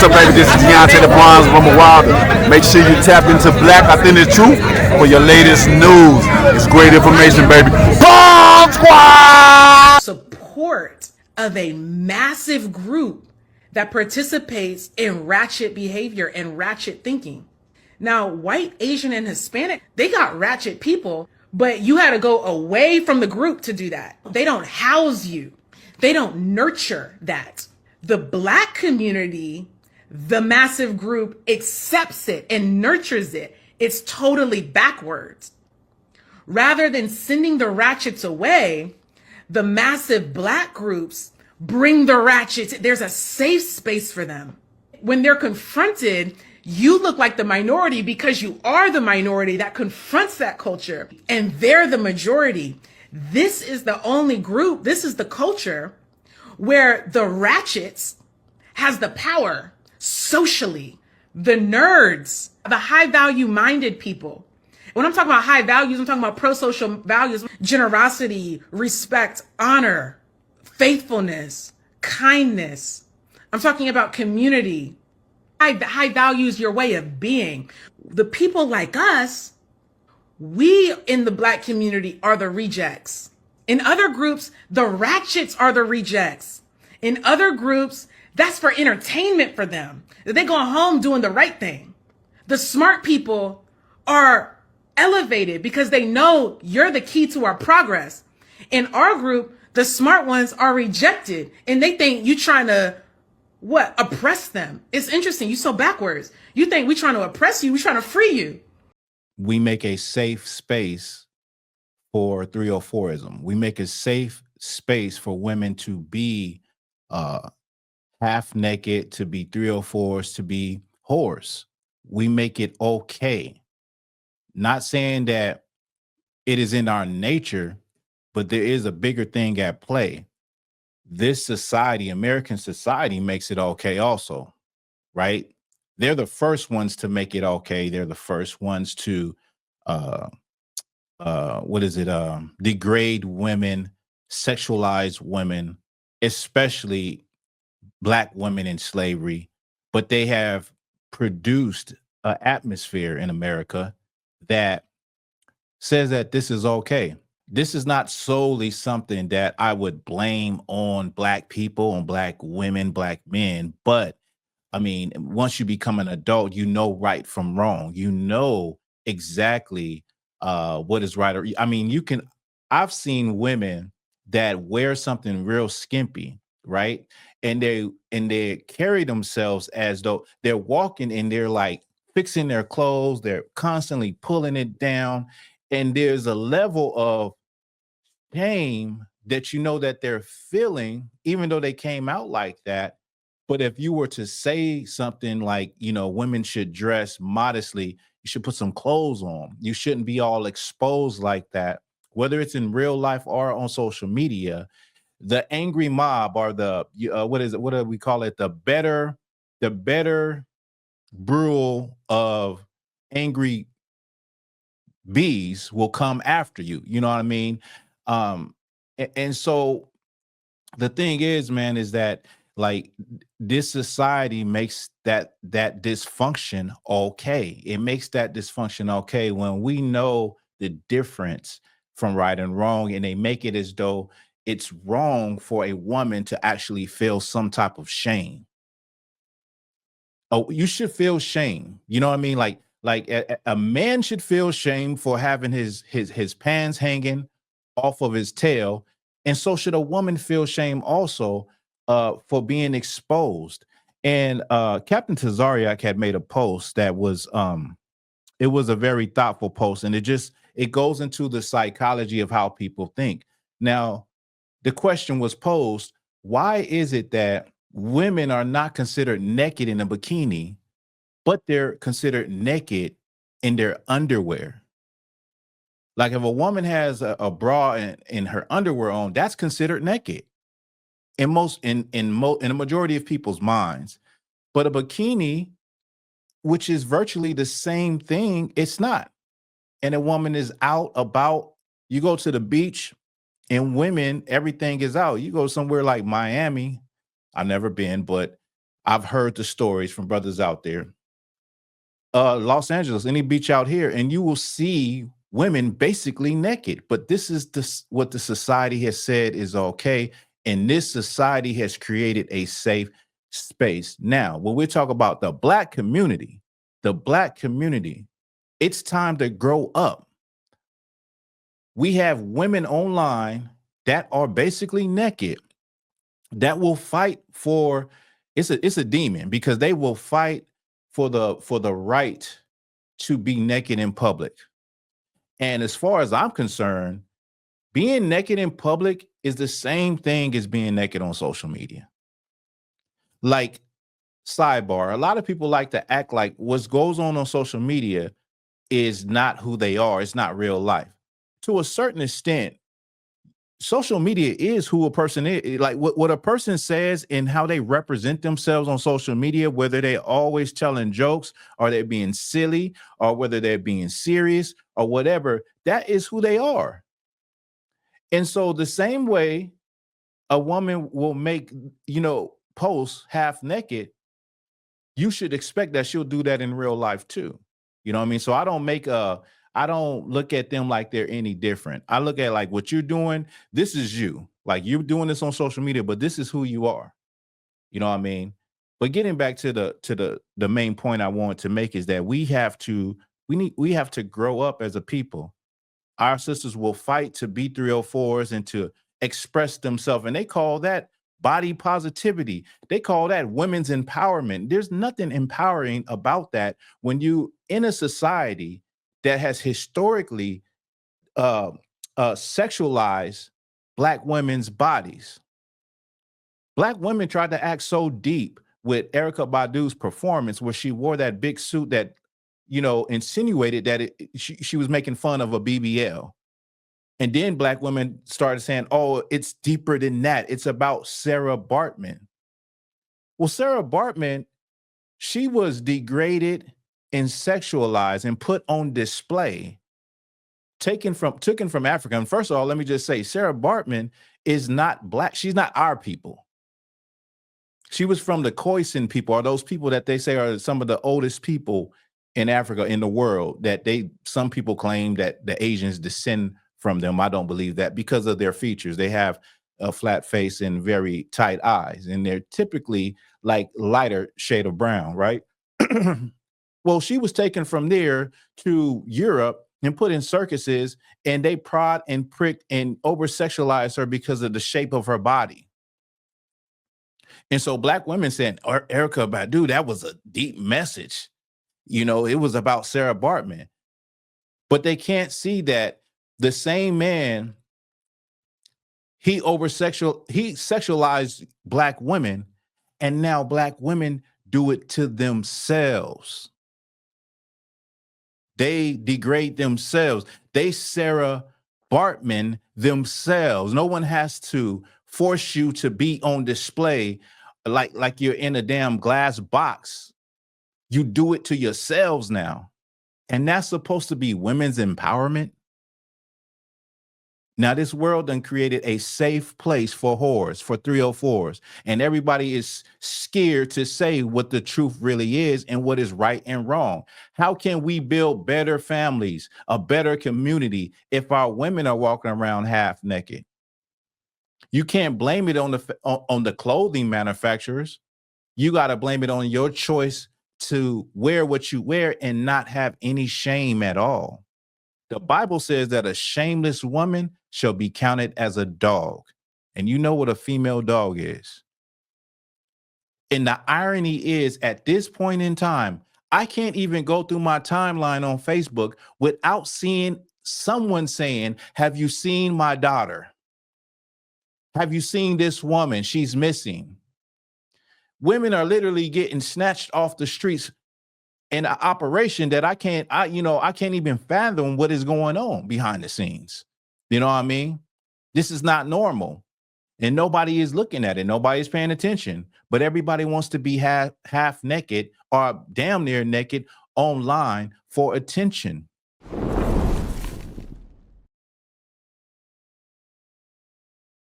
What's up, baby? This is Deontay the Bronze Rumble Wilder. Make sure you tap into Black Authentic Truth for your latest news. It's great information, baby. Bomb Squad! Support of a massive group that participates in ratchet behavior and ratchet thinking. Now, white, Asian, and Hispanic, they got ratchet people, but you had to go away from the group to do that. They don't house you. They don't nurture that. The Black community, the massive group, accepts it and nurtures it. It's totally backwards. Rather than sending the ratchets away, the massive Black groups bring the ratchets. There's a safe space for them. When they're confronted, you look like the minority because you are the minority that confronts that culture, and they're the majority. This is the only group, this is the culture where the ratchets has the power socially. The nerds, the high value minded people. When I'm talking about high values, I'm talking about pro-social values, generosity, respect, honor, faithfulness, kindness. I'm talking about community. High values your way of being. The people like us, we in the Black community are the rejects. In other groups, the ratchets are the rejects. In other groups, that's for entertainment for them. They go home doing the right thing. The smart people are elevated because they know you're the key to our progress. In our group, the smart ones are rejected and they think you trying to oppress them. It's interesting. You so backwards. You think we trying to oppress you. We trying to free you. We make a safe space for 304ism. We make a safe space for women to be half naked, to be 304s, to be whores. We make it okay. Not saying that it is in our nature, but there is a bigger thing at play. This society, American society, makes it okay also, right? They're the first ones to make it okay. They're the first ones to degrade women, sexualize women, especially Black women in slavery. But they have produced an atmosphere in America that says that this is okay. This is not solely something that I would blame on Black people, on Black women, Black men. But I mean, once you become an adult, you know right from wrong. You know exactly what is right. I mean, I've seen women that wear something real skimpy, right? And they carry themselves as though they're walking and they're like fixing their clothes. They're constantly pulling it down. And there's a level of shame that you know that they're feeling, even though they came out like that. But if you were to say something like, you know, women should dress modestly, you should put some clothes on. You shouldn't be all exposed like that, whether it's in real life or on social media. The angry mob or the what do we call it? The better brew of angry bees will come after you. You know what I mean? And so the thing is, man, is that like this society makes that dysfunction okay. It makes that dysfunction okay when we know the difference from right and wrong, and they make it as though it's wrong for a woman to actually feel some type of shame. Oh, you should feel shame. You know what I mean? Like a man should feel shame for having his pants hanging off of his tail, and so should a woman feel shame also for being exposed. And Captain Tazariak had made a post that was it was a very thoughtful post, and it goes into the psychology of how people think. Now, the question was posed: why is it that women are not considered naked in a bikini, but they're considered naked in their underwear? Like if a woman has a bra and her underwear on, that's considered naked in a majority of people's minds. But a bikini, which is virtually the same thing, it's not. And a woman is out about. You go to the beach, and women, everything is out. You go somewhere like Miami. I've never been, but I've heard the stories from brothers out there. Los Angeles, any beach out here, and you will see women basically naked. But this is what the society has said is okay. And this society has created a safe space. Now, when we talk about the Black community, it's time to grow up. We have women online that are basically naked that will fight for, it's a demon, because they will fight for the right to be naked in public. And as far as I'm concerned, being naked in public is the same thing as being naked on social media. Like, sidebar, a lot of people like to act like what goes on social media is not who they are. It's not real life. To a certain extent, social media is who a person is. Like what a person says and how they represent themselves on social media, whether they're always telling jokes or they're being silly or whether they're being serious or whatever, that is who they are. And so the same way a woman will make, posts half naked, you should expect that she'll do that in real life too. You know what I mean? So I don't look at them like they're any different. I look at like what you're doing. This is you. Like, you're doing this on social media, but this is who you are. You know what I mean? But getting back to the main point I want to make is that we have to grow up as a people. Our sisters will fight to be 304s and to express themselves, and they call that body positivity. They call that women's empowerment. There's nothing empowering about that when you in a society that has historically sexualized Black women's bodies. Black women tried to act so deep with Erykah Badu's performance, where she wore that big suit that, insinuated that she was making fun of a BBL. And then Black women started saying, oh, it's deeper than that. It's about Sarah Baartman. Well, Sarah Baartman, she was degraded and sexualized and put on display, taken from Africa. And first of all, let me just say, Sarah Baartman is not Black. She's not our people. She was from the Khoisan people, or those people that they say are some of the oldest people in Africa, in the world, that some people claim that the Asians descend from them. I don't believe that, because of their features. They have a flat face and very tight eyes, and they're typically like lighter shade of brown, right? Well, she was taken from there to Europe and put in circuses, and they prod and pricked and over-sexualized her because of the shape of her body. And so Black women said, Erykah Badu, that was a deep message. It was about Sarah Baartman. But they can't see that the same man, he sexualized Black women, and now Black women do it to themselves. They degrade themselves. They Sarah Baartman themselves. No one has to force you to be on display like you're in a damn glass box. You do it to yourselves now. And that's supposed to be women's empowerment. Now, this world done created a safe place for whores, for 304s, and everybody is scared to say what the truth really is and what is right and wrong. How can we build better families, a better community, if our women are walking around half naked? You can't blame it on the clothing manufacturers. You got to blame it on your choice to wear what you wear and not have any shame at all. The Bible says that a shameless woman shall be counted as a dog. And you know what a female dog is. And the irony is, at this point in time, I can't even go through my timeline on Facebook without seeing someone saying, have you seen my daughter? Have you seen this woman? She's missing. Women are literally getting snatched off the streets in an operation that I can't even fathom what is going on behind the scenes. You know what I mean? This is not normal. And nobody is looking at it. Nobody's paying attention. But everybody wants to be half naked or damn near naked online for attention.